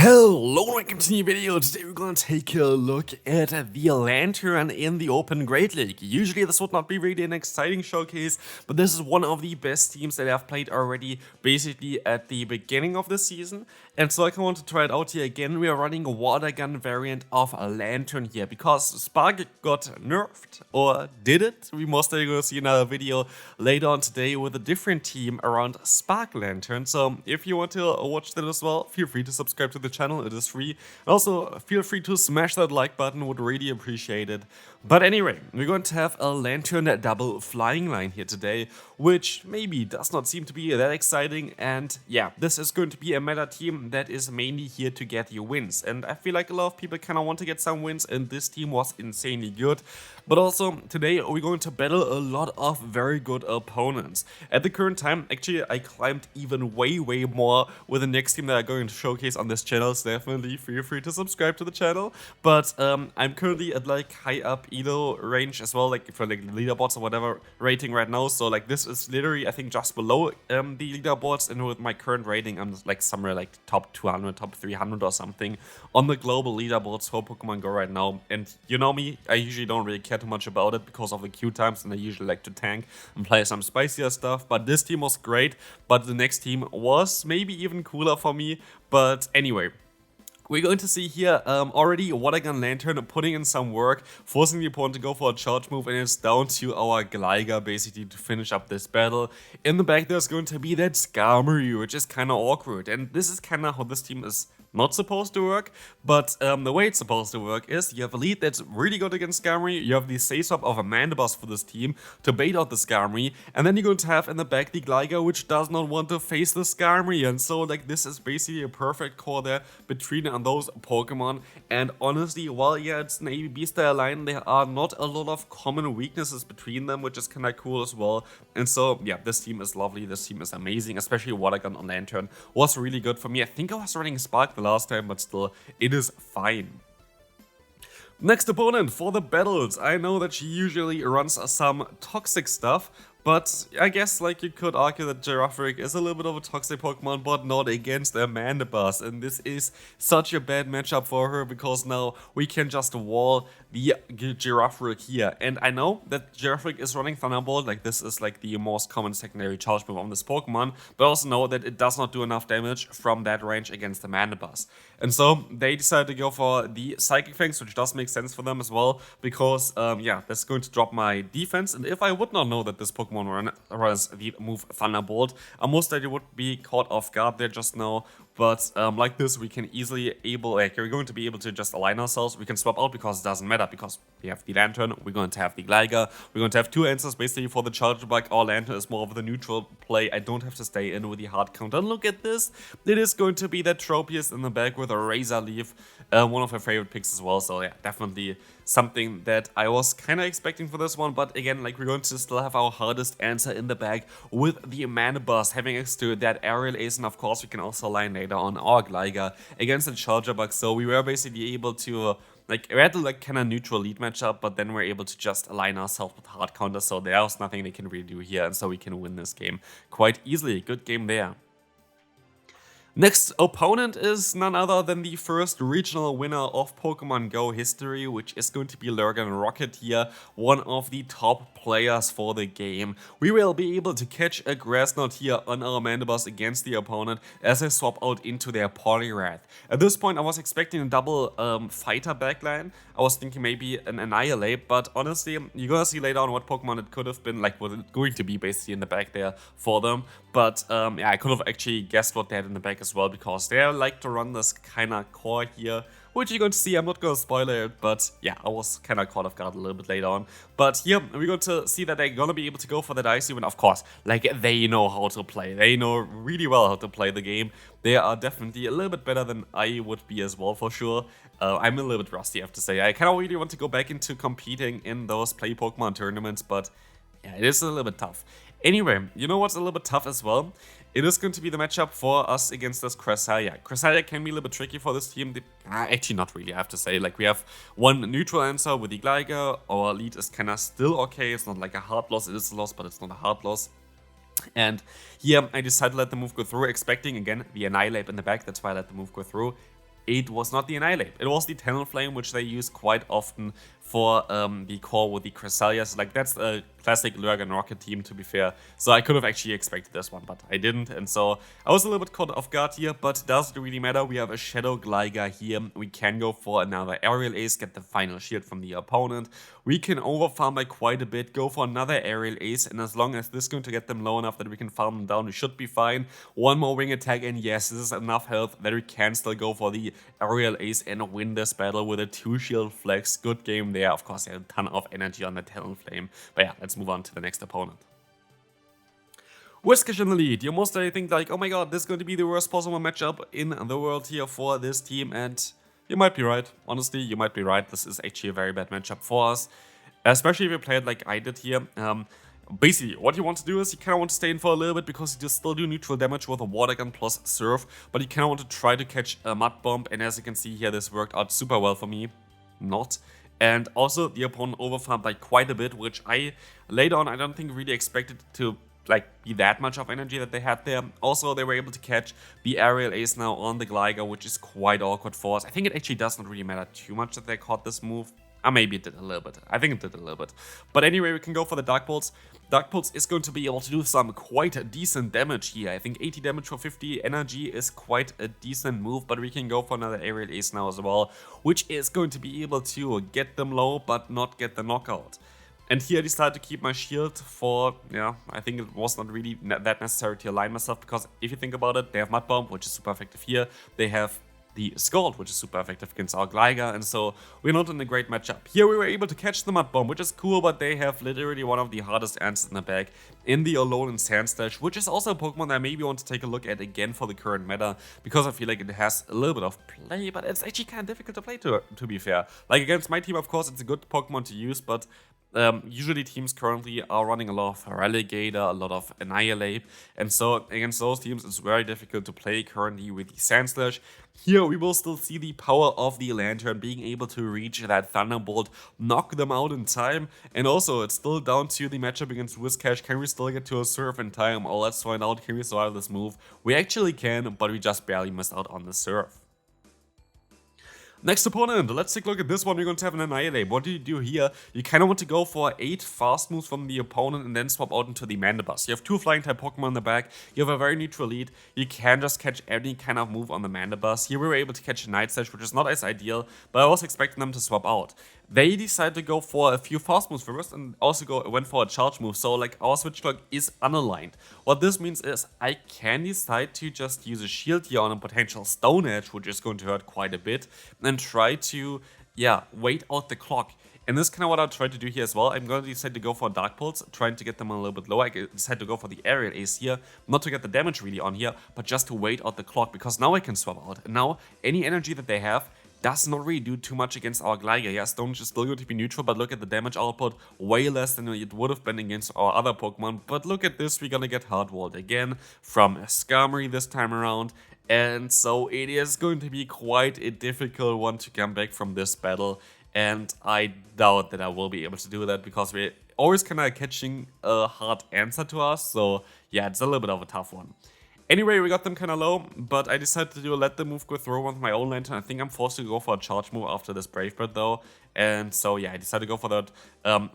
Hello and welcome to the new video. Today we're going to take a look at the Lanturn in the Open Great League. Usually this would not be really an exciting showcase, but this is one of the best teams that I've played already basically at the beginning of the season. And so I want to try it out here again. We are running a water gun variant of a Lanturn here because Spark got nerfed, or did it? We most likely going to see another video later on today with a different team around Spark Lanturn. So if you want to watch that as well, feel free to subscribe to the channel, it is free. And also feel free to smash that like button, would really appreciate it. But anyway, we're going to have a Lanturn double flying line here today, which maybe does not seem to be that exciting. And yeah, this is going to be a meta team that is mainly here to get you wins. And I feel like a lot of people kind of want to get some wins, and this team was insanely good. But also today we're going to battle a lot of very good opponents. At the current time, actually I climbed even way more with the next team that I'm going to showcase on this channel. So definitely feel free to subscribe to the channel. But I'm currently at like high up elo range as well, like for like leaderboards or whatever rating right now. So like this is literally I think just below the leaderboards, and with my current rating I'm like somewhere like top 200, top 300 or something on the global leaderboards for Pokemon Go right now. And you know me, I usually don't really care too much about it because of the queue times, and I usually like to tank and play some spicier stuff. But this team was great, but the next team was maybe even cooler for me. But anyway, we're going to see here already Water Gun Lanturn putting in some work, forcing the opponent to go for a charge move, and it's down to our Gligar basically to finish up this battle. In the back there's going to be that Skarmory, which is kind of awkward, and this is kind of how this team is not supposed to work. But the way it's supposed to work is you have a lead that's really good against Skarmory, you have the Say Swap of a Mandibuzz for this team to bait out the Skarmory, and then you're going to have in the back the Gligar, which does not want to face the Skarmory. And so like this is basically a perfect core there between those Pokemon. And honestly, while yeah, it's an ABB style line, there are not a lot of common weaknesses between them, which is kind of cool as well. And so yeah, this team is lovely, this team is amazing, especially Water Gun on Lanturn was really good for me. I think I was running Spark the last time, but still, it is fine. Next opponent for the battles. I know that she usually runs some toxic stuff, but I guess like you could argue that Girafarig is a little bit of a toxic Pokemon, but not against a Mandibuzz. And this is such a bad matchup for her because now we can just wall the Girafarig here. And I know that Girafarig is running Thunderbolt, like this is like the most common secondary charge move on this Pokemon, but I also know that it does not do enough damage from that range against the Mandibuzz. And so they decided to go for the Psychic Fangs, which does make sense for them as well, because yeah, that's going to drop my defense. And if I would not know that this Pokemon runs the move Thunderbolt, I most likely would be caught off guard there just now. But like this, we can easily we're going to be able to just align ourselves. We can swap out because it doesn't matter, because we have the Lanturn, we're going to have the Gligar, we're going to have two answers basically for the Charge Bug. Our Lanturn is more of the neutral play. I don't have to stay in with the hard counter. And look at this, it is going to be that Tropius in the back with a Razor Leaf, one of her favorite picks as well. So yeah, definitely something that I was kind of expecting for this one. But again, like we're going to still have our hardest answer in the bag with the Mandibuzz having next to that Aerial Ace, and of course we can also align later on our Gligar against the Charger Bug. So we were basically able to we had like kind of neutral lead matchup, but then we're able to just align ourselves with hard counter. So there was nothing they can really do here, and so we can win this game quite easily. Good game there. Next opponent is none other than the first regional winner of Pokemon Go history, which is going to be Lurgan Rocket here, one of the top players for the game. We will be able to catch a Grass Knot here on our Mandibuzz against the opponent as I swap out into their Poliwrath. At this point I was expecting a double fighter backline. I was thinking maybe an Annihilate, but honestly, you're gonna see later on what Pokemon it could have been, like what it's going to be basically in the back there for them. But yeah, I could have actually guessed what they had in the back as well, because they like to run this kind of core here, which you're going to see. I'm not going to spoil it, but yeah, I was kind of caught off guard a little bit later on. But here, we're going to see that they're going to be able to go for that Icy Wind. Of course, like they know how to play. They know really well how to play the game. They are definitely a little bit better than I would be as well, for sure. I'm a little bit rusty, I have to say. I kind of really want to go back into competing in those Play Pokemon tournaments, but yeah, it is a little bit tough. Anyway, you know what's a little bit tough as well? It is going to be the matchup for us against this Cresselia. Cresselia can be a little bit tricky for this team. Actually, not really, I have to say. Like, we have one neutral answer with the Gligar. Our lead is kind of still okay. It's not like a hard loss. It is a loss, but it's not a hard loss. And here, I decided to let the move go through, expecting, again, the Annihilate in the back. That's why I let the move go through. it was not the Annihilate. It was the Talonflame, which they use quite often for the core with the Cressalias. Like, that's a classic Lurgan Rocket team, to be fair. So I could have actually expected this one, but I didn't. And so I was a little bit caught off guard here, but doesn't really matter. We have a Shadow Glider here. We can go for another Aerial Ace, get the final shield from the opponent. We can overfarm by quite a bit, go for another Aerial Ace, and as long as this is going to get them low enough that we can farm them down, we should be fine. One more wing attack, and yes, this is enough health that we can still go for the Aerial Ace and win this battle with a 2-shield flex. Good game there. Of course, they had a ton of energy on the Talonflame. But yeah, let's move on to the next opponent. Whiskesh in the lead. You most likely think like, oh my god, this is going to be the worst possible matchup in the world here for this team, and you might be right. Honestly, you might be right. This is actually a very bad matchup for us, especially if you play it like I did here. Basically, what you want to do is you kind of want to stay in for a little bit because you just still do neutral damage with a Water Gun plus Surf, but you kind of want to try to catch a Mud Bomb, and as you can see here, this worked out super well for me. Not. And also, the opponent overfarmed by quite a bit, which I, later on, I don't think really expected to like be that much of energy that they had there. Also, they were able to catch the Aerial Ace now on the Glider, which is quite awkward for us. I think it actually does not really matter too much that they caught this move. Maybe it did a little bit. I think it did a little bit. But anyway, we can go for the Dark Pulse. Dark Pulse is going to be able to do some quite decent damage here. I think 80 damage for 50 energy is quite a decent move, but we can go for another Aerial Ace now as well, which is going to be able to get them low, but not get the knockout. And here I decided to keep my shield for, yeah, I think it was not really that necessary to align myself, because if you think about it, they have Mud Bomb, which is super effective here. They have the Scald, which is super effective against our Glider, and so we're not in a great matchup. Here we were able to catch the Mud Bomb, which is cool, but they have literally one of the hardest answers in the bag in the Alone and Sandslash, which is also a Pokemon that I maybe want to take a look at again for the current meta, because I feel like it has a little bit of play, but it's actually kind of difficult to play, to be fair. Like, against my team, of course, it's a good Pokemon to use, but usually teams currently are running a lot of Religator, a lot of Annihilate, and so against those teams it's very difficult to play currently with the Sandslash. Here we will still see the power of the Lanturn being able to reach that Thunderbolt, knock them out in time, and also it's still down to the matchup against Whiskesh. Can we still get to a Surf in time? Oh, let's find out. Can we survive this move? We actually can, but we just barely missed out on the Surf. Next opponent, let's take a look at this one. We're going to have an Annihilate. What do you do here? You kind of want to go for 8 fast moves from the opponent and then swap out into the Mandibuzz. You have 2 flying type Pokemon in the back. You have a very neutral lead. You can just catch any kind of move on the Mandibuzz. Here we were able to catch a Night Slash, which is not as ideal, but I was expecting them to swap out. They decided to go for a few fast moves first and also went for a charge move, so like our switch clock is unaligned. What this means is I can decide to just use a shield here on a potential Stone Edge, which is going to hurt quite a bit, and try to, yeah, wait out the clock. And this is kind of what I'll try to do here as well. I'm going to decide to go for a Dark Pulse, trying to get them a little bit lower. I decide to go for the Aerial Ace here, not to get the damage really on here, but just to wait out the clock, because now I can swap out. And now any energy that they have does not really do too much against our Glider. Yeah, Stone is still going to be neutral, but look at the damage output, way less than it would have been against our other Pokemon. But look at this, we're gonna get hard-walled again from Skarmory this time around. And so it is going to be quite a difficult one to come back from this battle. And I doubt that I will be able to do that, because we're always kind of catching a hard answer to us. So yeah, it's a little bit of a tough one. Anyway, we got them kind of low, but I decided to let the move go through with my own Lanturn. I think I'm forced to go for a charge move after this Brave Bird though. And so yeah, I decided to go for that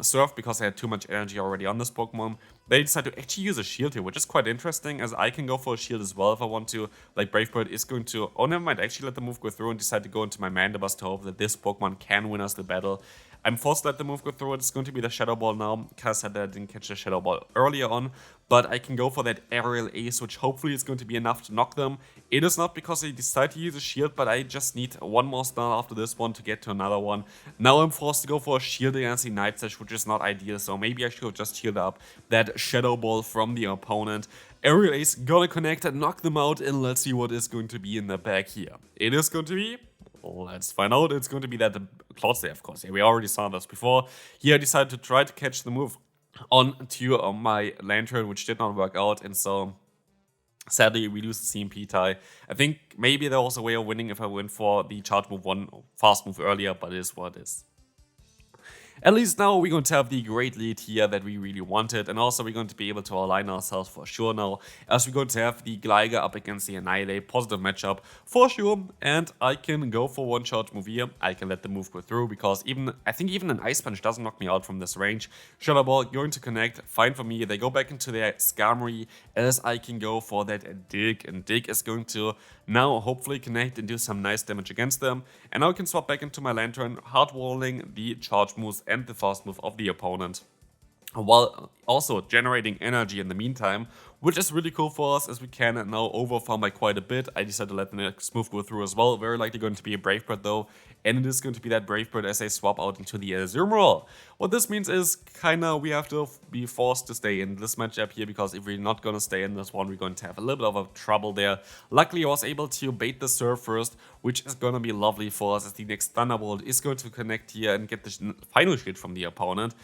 Surf because I had too much energy already on this Pokemon. They decided to actually use a shield here, which is quite interesting, as I can go for a shield as well if I want to. Like, Brave Bird is going to, oh never mind, actually let the move go through and decide to go into my Mandibuzz to hope that this Pokemon can win us the battle. I'm forced to let the move go through. It's going to be the Shadow Ball now, because I said that I didn't catch the Shadow Ball earlier on. But I can go for that Aerial Ace, which hopefully is going to be enough to knock them. It is not because I decide to use a shield, but I just need one more star after this one to get to another one. Now I'm forced to go for a shield against the Night Slash, which is not ideal, so maybe I should have just healed up that Shadow Ball from the opponent. Aerial Ace gonna connect and knock them out, and let's see what is going to be in the bag here. It is going to be, let's find out, it's going to be that Cloud Stay, of course. Yeah, we already saw this before. Here I decided to try to catch the move onto my Lanturn, which did not work out, and so sadly we lose the CMP tie. I think maybe there was a way of winning if I went for the charge move one fast move earlier, but it is what it is. At least now we're going to have the great lead here that we really wanted, and also we're going to be able to align ourselves for sure now, as we're going to have the Gligar up against the Annihilate, positive matchup for sure, and I can go for one charge move here. I can let the move go through, because I think even an Ice Punch doesn't knock me out from this range. Shadow Ball going to connect, fine for me. They go back into their Skarmory, as I can go for that Dig, and Dig is going to now hopefully connect and do some nice damage against them. And now I can swap back into my Lanturn, hard walling the charge moves and the fast move of the opponent, while also generating energy in the meantime, which is really cool for us, as we can now overfarm by quite a bit. I decided to let the next move go through as well. Very likely going to be a Brave Bird though, and it is going to be that Brave Bird as I swap out into the Azumarill. What this means is kinda we have to be forced to stay in this matchup here, because if we're not gonna stay in this one, we're going to have a little bit of a trouble there. Luckily I was able to bait the Surf first, which is gonna be lovely for us, as the next Thunderbolt is going to connect here and get the final shield from the opponent.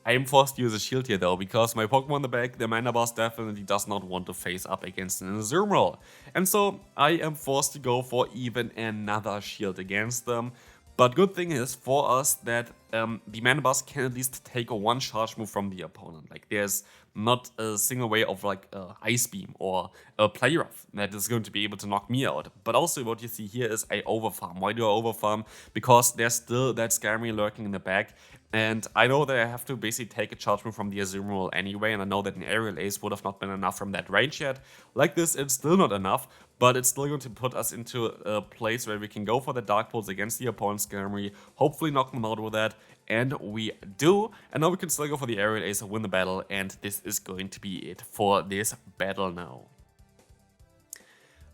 I am forced to use a shield here though, because my Pokemon in the back, the Mana Boss, definitely does not want to face up against an Azumarill. And so I am forced to go for even another shield against them. But good thing is for us that the Mana Boss can at least take a one charge move from the opponent. Like, there's not a single way of like Ice Beam or a Play Rough that is going to be able to knock me out. But also what you see here is I overfarm. Why do I overfarm? Because there's still that Skarmory lurking in the back. And I know that I have to basically take a charge move from the Azumarill anyway, and I know that an Aerial Ace would have not been enough from that range yet. Like this, it's still not enough, but it's still going to put us into a place where we can go for the Dark Pulse against the opponent's Skarmory, hopefully knock them out with that, and we do. And now we can still go for the Aerial Ace and win the battle, and this is going to be it for this battle now.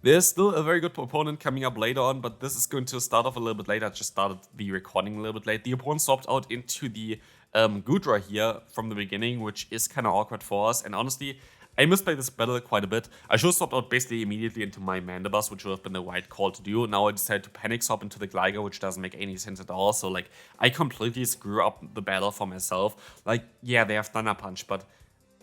There's still a very good opponent coming up later on, but this is going to start off a little bit later. I just started the recording a little bit late. The opponent swapped out into the Goodra here from the beginning, which is kind of awkward for us. And honestly, I misplayed this battle quite a bit. I should have swapped out basically immediately into my Mandibuzz, which would have been the right call to do. Now I decided to panic swap into the Gligar, which doesn't make any sense at all. So like, I completely screw up the battle for myself. Like, yeah, they have Thunder Punch, but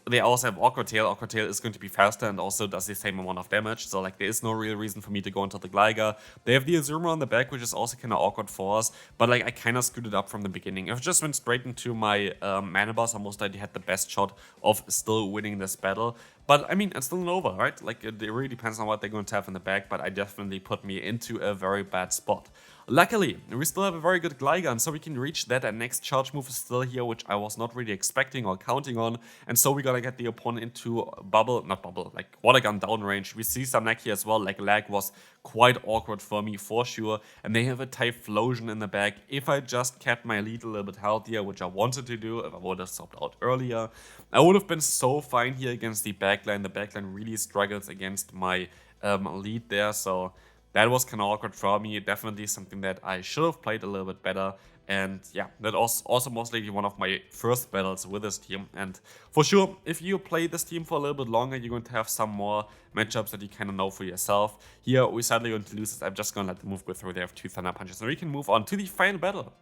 they also have Awkward Tail. Awkward Tail is going to be faster and also does the same amount of damage, so like there is no real reason for me to go into the Gligar. They have the Azumarill on the back, which is also kind of awkward for us, but like I kind of screwed it up from the beginning. If I just went straight into my Mana Boss, I most likely had the best shot of still winning this battle. But I mean, it's still not over, right? Like it really depends on what they're going to have in the back, but I definitely put me into a very bad spot. Luckily, we still have a very good Gligar, and so we can reach that, and next charge move is still here, which I was not really expecting or counting on, and so we're gonna get the opponent into like Water Gun downrange. We see some lag here as well, like lag was quite awkward for me for sure, and they have a Typhlosion in the back. If I just kept my lead a little bit healthier, which I wanted to do, if I would have stopped out earlier, I would have been so fine here against the backline. The backline really struggles against my lead there, so that was kind of awkward for me. Definitely something that I should have played a little bit better. And yeah, that was also most likely one of my first battles with this team. And for sure, if you play this team for a little bit longer, you're going to have some more matchups that you kind of know for yourself. Here, we're sadly going to lose this. I'm just going to let the move go through. They have 2 Thunder Punches. And we can move on to the final battle.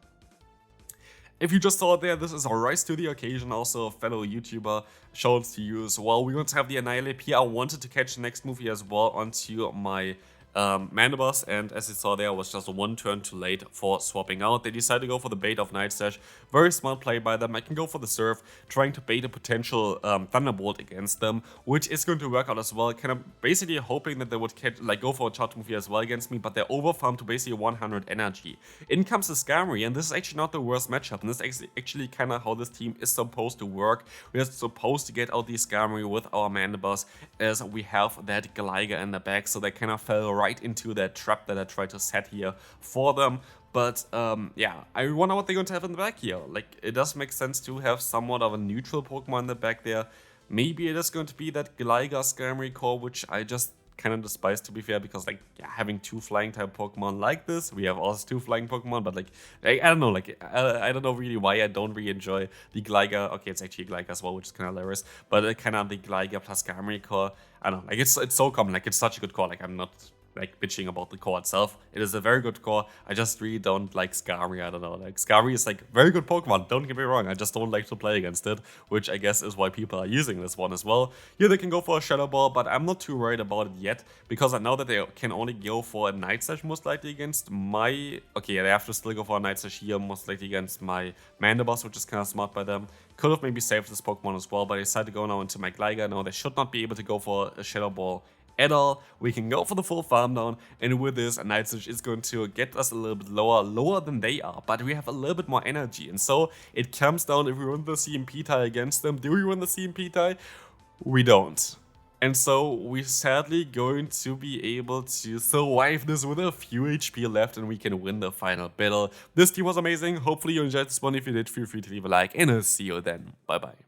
If you just saw it there, this is a rise to the occasion. Also, a fellow YouTuber showed to you as well. We're going to have the Annihilate here. I wanted to catch the next move here as well onto my Mandibuzz, and as you saw there, I was just 1 turn too late for swapping out. They decided to go for the bait of Night Slash. Very smart play by them. I can go for the Surf, trying to bait a potential Thunderbolt against them, which is going to work out as well. Kind of basically hoping that they would go for a charge move here as well against me, but they're overfarmed to basically 100 energy. In comes the Skarmory, and this is actually not the worst matchup, and this is actually kind of how this team is supposed to work. We are supposed to get out the Skarmory with our Mandibuzz, as we have that Gligar in the back, so they kind of fell right into that trap that I tried to set here for them. But yeah, I wonder what they're going to have in the back here. Like, it does make sense to have somewhat of a neutral Pokemon in the back there. Maybe it is going to be that Gligar Skarmory core, which I just kind of despise, to be fair, because like, yeah, having 2 flying type Pokemon like this, we have also 2 flying Pokemon, but like I don't know, like I don't know really why I don't really enjoy the Gligar. Okay, it's actually Gligar as well, which is kind of hilarious, but kind of the Gligar plus Skarmory core, I don't know, like it's so common, like it's such a good core, like I'm not like bitching about the core itself. It is a very good core. I just really don't like Scary. I don't know. Like Scary is like very good Pokemon. Don't get me wrong. I just don't like to play against it, which I guess is why people are using this one as well. Here they can go for a Shadow Ball, but I'm not too worried about it yet because I know that they can only go for a Night Slash most likely against my. Okay, yeah, they have to still go for a Night Slash here most likely against my Mandibuzz, which is kind of smart by them. Could have maybe saved this Pokemon as well, but I decided to go now into my Gligar. No, they should not be able to go for a Shadow Ball at all. We can go for the full farm down, and with this, a Night Slash is going to get us a little bit lower than they are, but we have a little bit more energy, and so it comes down if we win the CMP tie against them. Do we win the CMP tie? We don't. And so we're sadly going to be able to survive this with a few HP left, and we can win the final battle. This team was amazing. Hopefully you enjoyed this one. If you did, feel free to leave a like, and I'll see you then. Bye bye.